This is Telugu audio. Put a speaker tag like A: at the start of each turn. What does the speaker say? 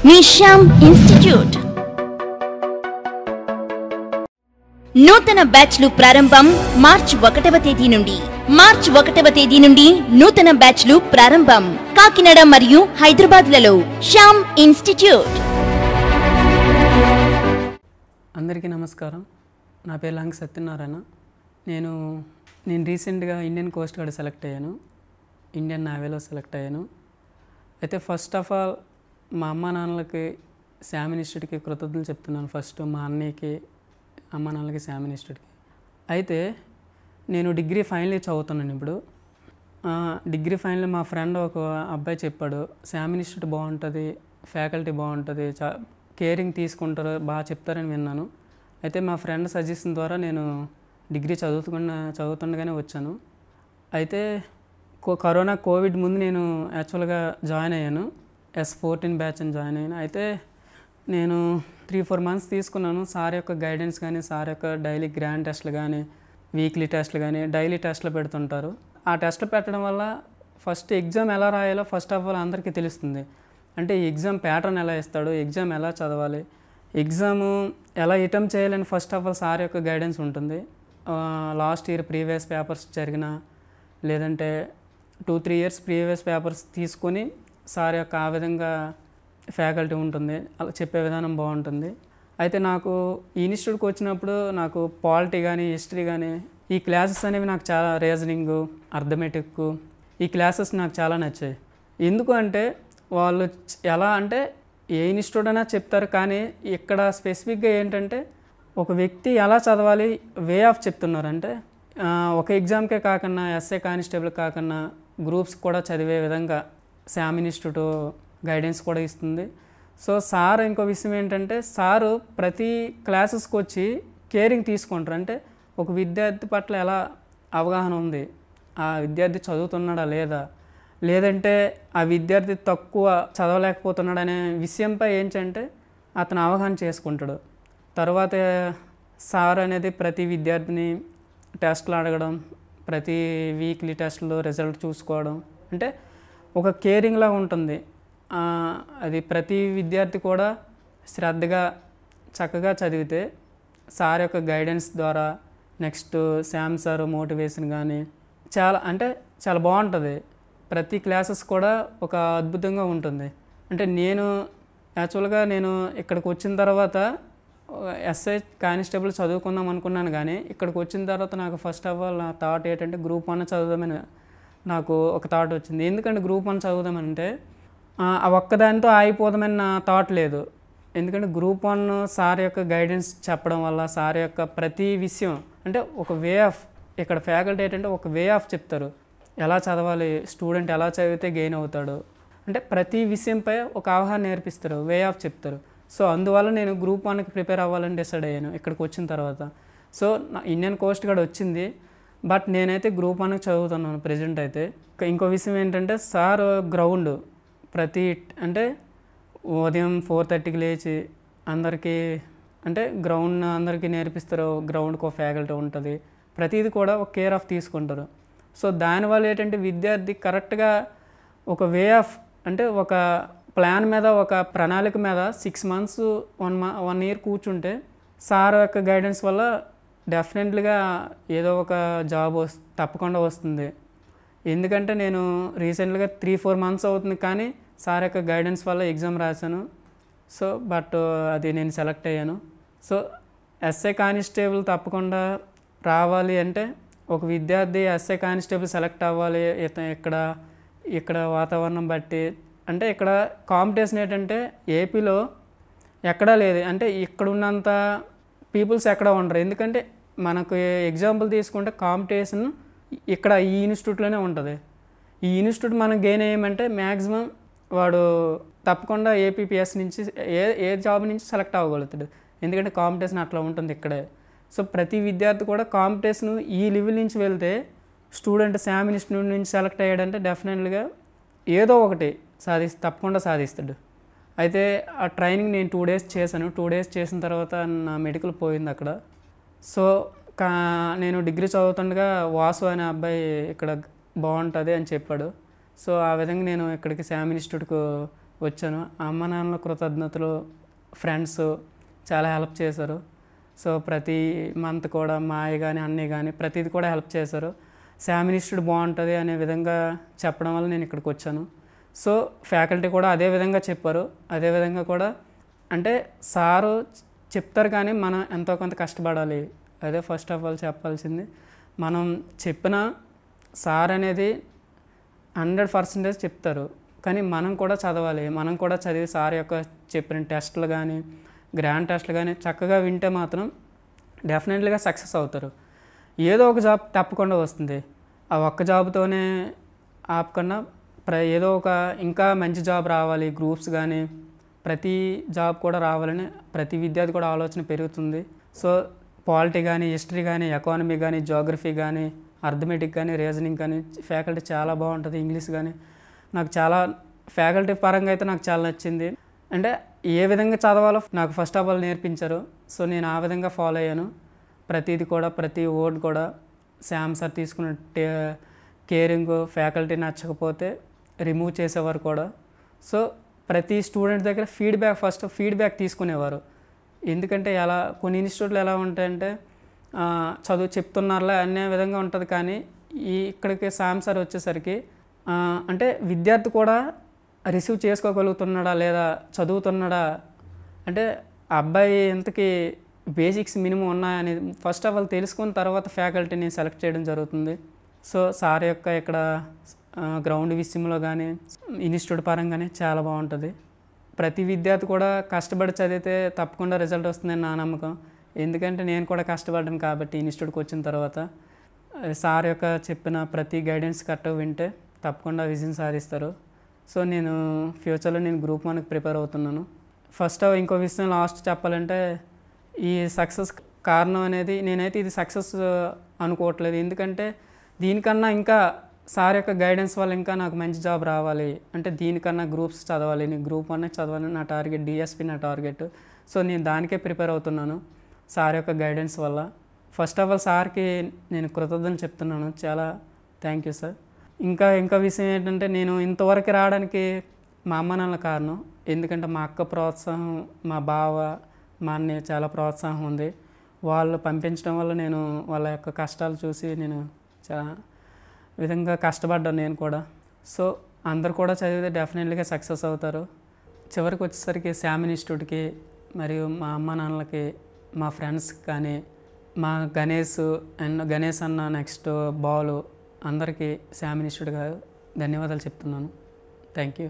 A: మీ శ్యామ్ ఇన్స్టిట్యూట్ నూతన బ్యాచ్లు ప్రారంభం మార్చి 1వ తేదీ నుండి. నూతన బ్యాచ్లు ప్రారంభం కాకినాడ మరియు హైదరాబాద్లలో. శ్యామ్ ఇన్స్టిట్యూట్.
B: అందరికీ నమస్కారం. నా పేరు లంక సత్యనారాయణ. నేను రీసెంట్గా ఇండియన్ కోస్ట్ గార్డ్ సెలెక్ట్ అయ్యాను, ఇండియన్ నేవీలో సెలెక్ట్ అయ్యాను. అయితే ఫస్ట్ ఆఫ్ ఆల్ మా అమ్మ నాన్నలకి శ్యామ్ ఇన్స్టిట్యూట్కి కృతజ్ఞతలు చెప్తున్నాను. ఫస్ట్ మా అన్నయ్యకి, అమ్మ నాన్నలకి, శ్యామ్ ఇన్స్టిట్యూట్కి. అయితే నేను డిగ్రీ ఫైనల్ ఇయర్ చదువుతున్నాను ఇప్పుడు. డిగ్రీ ఫైనల్ మా ఫ్రెండ్ ఒక అబ్బాయి చెప్పాడు, శ్యామ్ ఇన్స్టిట్యూట్ బాగుంటుంది, ఫ్యాకల్టీ బాగుంటుంది, కేరింగ్ తీసుకుంటారు, బాగా చెప్తారని విన్నాను. అయితే మా ఫ్రెండ్ సజెషన్ ద్వారా నేను డిగ్రీ చదువుతుండగానే వచ్చాను. అయితే కోవిడ్ ముందు నేను యాక్చువల్గా జాయిన్ అయ్యాను, S14 బ్యాచ్ అని జాయిన్ అయ్యాను. అయితే నేను 3-4 మంత్స్ తీసుకున్నాను. సార్ యొక్క గైడెన్స్ కానీ, సార్ యొక్క డైలీ గ్రాండ్ టెస్ట్లు కానీ, వీక్లీ టెస్ట్లు కానీ, డైలీ టెస్ట్లు పెడుతుంటారు. ఆ టెస్ట్లు పెట్టడం వల్ల ఫస్ట్ ఎగ్జామ్ ఎలా రాయాలో ఫస్ట్ ఆఫ్ ఆల్ అందరికీ తెలుస్తుంది. అంటే ఈ ఎగ్జామ్ ప్యాటర్న్ ఎలా ఇస్తాడు, ఎగ్జామ్ ఎలా చదవాలి, ఎగ్జాము ఎలా అటెంప్ట్ చేయాలని ఫస్ట్ ఆఫ్ ఆల్ సార్ యొక్క గైడెన్స్ ఉంటుంది. లాస్ట్ ఇయర్ ప్రీవియస్ పేపర్స్ జరిగిన, లేదంటే 2-3 ఇయర్స్ ప్రీవియస్ పేపర్స్ తీసుకొని సార్ యొక్క ఆ విధంగా ఫ్యాకల్టీ ఉంటుంది, అలా చెప్పే విధానం బాగుంటుంది. అయితే నాకు ఈ ఇన్స్టిట్యూట్కి వచ్చినప్పుడు నాకు పాలిటీ కానీ, హిస్టరీ కానీ, ఈ క్లాసెస్ అనేవి నాకు చాలా, రీజనింగ్, అర్థమెటిక్, ఈ క్లాసెస్ నాకు చాలా నచ్చాయి. ఎందుకు అంటే వాళ్ళు ఎలా అంటే ఏ ఇన్స్టిట్యూట్ అయినా చెప్తారు, కానీ ఇక్కడ స్పెసిఫిక్గా ఏంటంటే ఒక వ్యక్తి ఎలా చదవాలి వే ఆఫ్ చెప్తున్నారు. అంటే ఒక ఎగ్జామ్కే కాకుండా, ఎస్ఏ కానిస్టేబుల్ కాకుండా గ్రూప్స్ కూడా చదివే విధంగా శ్యామ్ ఇన్స్టిట్యూట్ గైడెన్స్ కూడా ఇస్తుంది. సో సార్ ఇంకో విషయం ఏంటంటే, సారు ప్రతి క్లాసెస్కి వచ్చి కేరింగ్ తీసుకుంటారు. అంటే ఒక విద్యార్థి పట్ల ఎలా అవగాహన ఉంది, ఆ విద్యార్థి చదువుతున్నాడా లేదా, లేదంటే ఆ విద్యార్థి తక్కువ చదవలేకపోతున్నాడు అనే విషయంపై ఏంటంటే అతను అవగాహన చేసుకుంటాడు. తర్వాత సార్ అనేది ప్రతి విద్యార్థిని టెస్ట్లు అడగడం, ప్రతి వీక్లీ టెస్ట్లో రిజల్ట్ చూసుకోవడం, అంటే ఒక కేరింగ్లా ఉంటుంది. అది ప్రతి విద్యార్థి కూడా శ్రద్ధగా చక్కగా చదివితే సార్ యొక్క గైడెన్స్ ద్వారా, నెక్స్ట్ శ్యామ్ సార్ మోటివేషన్ కానీ చాలా బాగుంటుంది. ప్రతి క్లాసెస్ కూడా ఒక అద్భుతంగా ఉంటుంది. అంటే నేను యాక్చువల్గా ఇక్కడికి వచ్చిన తర్వాత ఎస్ఐ కానిస్టేబుల్ చదువుకుందాం అనుకున్నాను, కానీ ఇక్కడికి వచ్చిన తర్వాత నాకు ఫస్ట్ ఆఫ్ ఆల్ నా థాట్ ఏంటంటే గ్రూప్ 1 చదువుదామని నాకు ఒక థాట్ వచ్చింది. ఎందుకంటే గ్రూప్ 1 చదువుదామంటే ఆ ఒక్కదానితో ఆగిపోదామని నా థాట్ లేదు. ఎందుకంటే గ్రూప్ 1 సార్ యొక్క గైడెన్స్ చెప్పడం వల్ల, సార్ యొక్క ప్రతి విషయం అంటే ఒక వే ఆఫ్, ఇక్కడ ఫ్యాకల్టీ ఏంటంటే ఒక వే ఆఫ్ చెప్తారు, ఎలా చదవాలి, స్టూడెంట్ ఎలా చదివితే గెయిన్ అవుతాడు, అంటే ప్రతి విషయంపై ఒక అవగాహన నేర్పిస్తారు, వే ఆఫ్ చెప్తారు. సో అందువల్ల నేను గ్రూప్ 1కి ప్రిపేర్ అవ్వాలని డిసైడ్ అయ్యాను ఇక్కడికి వచ్చిన తర్వాత. సో నా ఇండియన్ కోస్ట్ గార్డ్ వచ్చింది, బట్ నేనైతే గ్రూప్ 1కి చదువుతున్నాను ప్రజెంట్. అయితే ఇంకో విషయం ఏంటంటే సార్ గ్రౌండ్ అంటే ఉదయం 4:30కి లేచి అందరికీ అంటే గ్రౌండ్ అందరికీ నేర్పిస్తారు. గ్రౌండ్కి ఒక ఫ్యాకల్టీ ఉంటుంది, ప్రతిదీ కూడా ఒక కేర్ ఆఫ్ తీసుకుంటారు. సో దానివల్ల ఏంటంటే విద్యార్థి కరెక్ట్గా ఒక వే ఆఫ్, అంటే ఒక ప్లాన్ మీద, ఒక ప్రణాళిక మీద 6 మంత్స్ 1 ఇయర్ కూర్చుంటే సార్ యొక్క గైడెన్స్ వల్ల డెఫినెట్లీగా ఏదో ఒక జాబ్ తప్పకుండా వస్తుంది. ఎందుకంటే నేను రీసెంట్గా 3-4 మంత్స్ అవుతుంది, కానీ సార్ యొక్క గైడెన్స్ వల్ల ఎగ్జామ్ రాశాను. సో బట్ అది నేను సెలెక్ట్ అయ్యాను. సో ఎస్ఐ కానిస్టేబుల్ తప్పకుండా రావాలి అంటే, ఒక విద్యార్థి ఎస్ఐ కానిస్టేబుల్ సెలెక్ట్ అవ్వాలి ఇక్కడ వాతావరణం బట్టి. అంటే ఇక్కడ కాంపిటీషన్ ఏంటంటే ఏపీలో ఎక్కడా లేదు, అంటే ఇక్కడ ఉన్నంత పీపుల్స్ ఎక్కడ ఉండరు. ఎందుకంటే మనకు ఎగ్జాంపుల్ తీసుకుంటే కాంపిటీషన్ ఇక్కడ ఈ ఇన్స్టిట్యూట్లోనే ఉంటుంది. ఈ ఇన్స్టిట్యూట్ మనం గెయిన్ అయ్యామంటే మ్యాక్సిమం వాడు తప్పకుండా ఏపీపీఎస్ నుంచి ఏ జాబ్ నుంచి సెలెక్ట్ అవ్వగలుగుతాడు, ఎందుకంటే కాంపిటీషన్ అట్లా ఉంటుంది ఇక్కడే. సో ప్రతి విద్యార్థి కూడా కాంపిటీషన్ ఈ లెవెల్ నుంచి వెళ్తే, స్టూడెంట్ శ్యామ్ ఇన్స్టిట్యూట్ నుంచి సెలెక్ట్ అయ్యాడంటే డెఫినెట్లీగా ఏదో ఒకటి తప్పకుండా సాధిస్తాడు. అయితే ఆ ట్రైనింగ్ నేను 2 డేస్ చేశాను. 2 డేస్ చేసిన తర్వాత నా మెడికల్ పోయింది అక్కడ. సో నేను డిగ్రీ చదువుతుండగా వాసు అనే అబ్బాయి ఇక్కడ బాగుంటుంది అని చెప్పాడు. సో ఆ విధంగా నేను ఇక్కడికి శ్యామ్ ఇన్స్టిట్యూట్కు వచ్చాను. అమ్మ నాన్నల కృతజ్ఞతలు, ఫ్రెండ్స్ చాలా హెల్ప్ చేశారు. సో ప్రతి మంత్ కూడా మా అయ్య కానీ అన్నయ్య కానీ ప్రతిది కూడా హెల్ప్ చేశారు. శామ్ ఇన్స్టిట్యూట్ బాగుంటుంది అనే విధంగా చెప్పడం వల్ల నేను ఇక్కడికి వచ్చాను. సో ఫ్యాకల్టీ కూడా అదే విధంగా చెప్పారు. అదే విధంగా కూడా అంటే సారు చెప్తారు కానీ మనం ఎంతో కొంత కష్టపడాలి. అదే ఫస్ట్ ఆఫ్ ఆల్ చెప్పాల్సింది. మనం చెప్పిన సార్ అనేది 100% చెప్తారు, కానీ మనం కూడా చదవాలి. మనం కూడా చదివి సార్ యొక్క చెప్పిన టెస్టులు కానీ గ్రాండ్ టెస్టులు కానీ చక్కగా వింటే మాత్రం డెఫినెట్లీగా సక్సెస్ అవుతారు. ఏదో ఒక జాబ్ తప్పకుండా వస్తుంది. ఆ ఒక్క జాబ్తోనే ఆపకుండా ఏదో ఒక ఇంకా మంచి జాబ్ రావాలి, గ్రూప్స్ కానీ ప్రతి జాబ్ కూడా రావాలని ప్రతి విద్యార్థి కూడా ఆలోచన పెరుగుతుంది. సో పాలిటీ కానీ, హిస్టరీ కానీ, ఎకానమీ కానీ, జియోగ్రఫీ కానీ, అర్థమెటిక్ కానీ, రీజనింగ్ కానీ ఫ్యాకల్టీ చాలా బాగుంటుంది. ఇంగ్లీష్ కానీ నాకు చాలా ఫ్యాకల్టీ పరంగా అయితే నాకు చాలా నచ్చింది. అంటే ఏ విధంగా చదవాలో నాకు ఫస్ట్ ఆఫ్ ఆల్ నేర్పించారు. సో నేను ఆ విధంగా ఫాలో అయ్యాను. ప్రతిది కూడా ప్రతి వర్డ్ కూడా శామ్ సార్ తీసుకున్న కేరింగ్, ఫ్యాకల్టీ నచ్చకపోతే రిమూవ్ చేసేవారు కూడా. సో ప్రతి స్టూడెంట్ దగ్గర ఫస్ట్ ఫీడ్బ్యాక్ తీసుకునేవారు. ఎందుకంటే ఎలా కొన్ని ఇన్స్టిట్యూట్లు ఎలా ఉంటాయంటే చదువు చెప్తున్నారులే అనే విధంగా ఉంటుంది. కానీ ఇక్కడికి శామ్ సార్ వచ్చేసరికి అంటే విద్యార్థి కూడా రిసీవ్ చేసుకోగలుగుతున్నాడా లేదా చదువుతున్నాడా, అంటే ఆ అబ్బాయి ఎంతకి బేసిక్స్ మినిమం ఉన్నాయని ఫస్ట్ ఆఫ్ ఆల్ తెలుసుకున్న తర్వాత ఫ్యాకల్టీని సెలెక్ట్ చేయడం జరుగుతుంది. సో సార్ యొక్క ఇక్కడ గ్రౌండ్ విషయంలో కానీ ఇన్స్టిట్యూట్ పరంగానే చాలా బాగుంటుంది. ప్రతి విద్యార్థి కూడా కష్టపడి చదివితే తప్పకుండా రిజల్ట్ వస్తుందని నా నమ్మకం. ఎందుకంటే నేను కూడా కష్టపడ్డాను కాబట్టి ఇన్స్టిట్యూట్కి వచ్చిన తర్వాత సార్ యొక్క చెప్పిన ప్రతి గైడెన్స్ కరెక్ట్గా వింటే తప్పకుండా విజయం సాధిస్తారు. సో నేను ఫ్యూచర్లో నేను గ్రూప్ 1కి ప్రిపేర్ అవుతున్నాను. ఫస్ట్ ఇంకో విషయం లాస్ట్ చెప్పాలంటే ఈ సక్సెస్ కారణం అనేది నేనైతే ఇది సక్సెస్ అనుకోవట్లేదు. ఎందుకంటే దీనికన్నా ఇంకా సార్ యొక్క గైడెన్స్ వల్ల ఇంకా నాకు మంచి జాబ్ రావాలి అంటే దీనికన్నా గ్రూప్స్ చదవాలి, నేను గ్రూప్ 1 చదవాలని నా టార్గెట్, డిఎస్పి నా టార్గెట్. సో నేను దానికే ప్రిపేర్ అవుతున్నాను సార్ యొక్క గైడెన్స్ వల్ల. ఫస్ట్ ఆఫ్ ఆల్ సార్కి నేను కృతజ్ఞతలు చెప్తున్నాను. చాలా థ్యాంక్ యూ సార్. ఇంకా విషయం ఏంటంటే నేను ఇంతవరకు రావడానికి మా అమ్మ నాన్నల కారణం. ఎందుకంటే మా అక్క ప్రోత్సాహం, మా బావ, మా అన్నయ్య చాలా ప్రోత్సాహం ఉంది. వాళ్ళు పంపించడం వల్ల నేను వాళ్ళ యొక్క కష్టాలు చూసి నేను చాలా విధంగా కష్టపడ్డాను నేను కూడా. సో అందరు కూడా చదివితే డెఫినెట్లీగా సక్సెస్ అవుతారు. చివరికి వచ్చేసరికి శామ్ ఇన్స్టిట్యూట్కి మరియు మా అమ్మ నాన్నలకి, మా ఫ్రెండ్స్ కానీ, మా గణేష్ అన్న, నెక్స్ట్ బాలు అందరికీ శామ్ ఇన్స్టిట్యూట్గా ధన్యవాదాలు చెప్తున్నాను. Thank you.